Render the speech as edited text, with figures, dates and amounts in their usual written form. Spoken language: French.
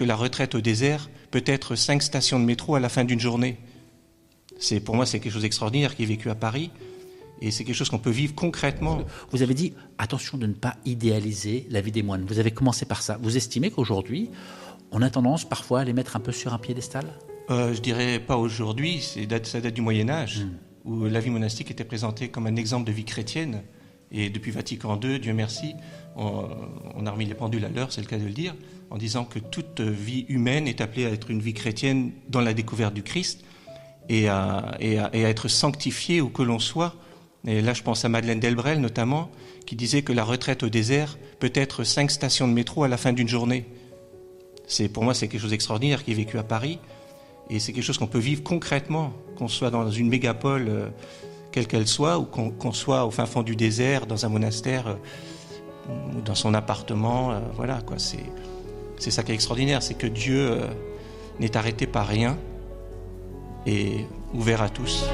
que la retraite au désert peut être 5 stations de métro à la fin d'une journée. Pour moi, c'est quelque chose d'extraordinaire qui est vécu à Paris. Et c'est quelque chose qu'on peut vivre concrètement. Vous avez dit, attention de ne pas idéaliser la vie des moines. Vous avez commencé par ça. Vous estimez qu'aujourd'hui, on a tendance parfois à les mettre un peu sur un piédestal ? Je dirais pas aujourd'hui, ça date du Moyen-Âge, où la vie monastique était présentée comme un exemple de vie chrétienne. Et depuis Vatican II, Dieu merci, on a remis les pendules à l'heure, c'est le cas de le dire, en disant que toute vie humaine est appelée à être une vie chrétienne dans la découverte du Christ et à être sanctifiée où que l'on soit. Et là, je pense à Madeleine Delbrel, notamment, qui disait que la retraite au désert peut être 5 stations de métro à la fin d'une journée. Pour moi, c'est quelque chose d'extraordinaire qui est vécu à Paris. Et c'est quelque chose qu'on peut vivre concrètement, qu'on soit dans une mégapole, quelle qu'elle soit, ou qu'on soit au fin fond du désert, dans un monastère, ou dans son appartement. Voilà, quoi. C'est ça qui est extraordinaire, c'est que Dieu n'est arrêté par rien et ouvert à tous.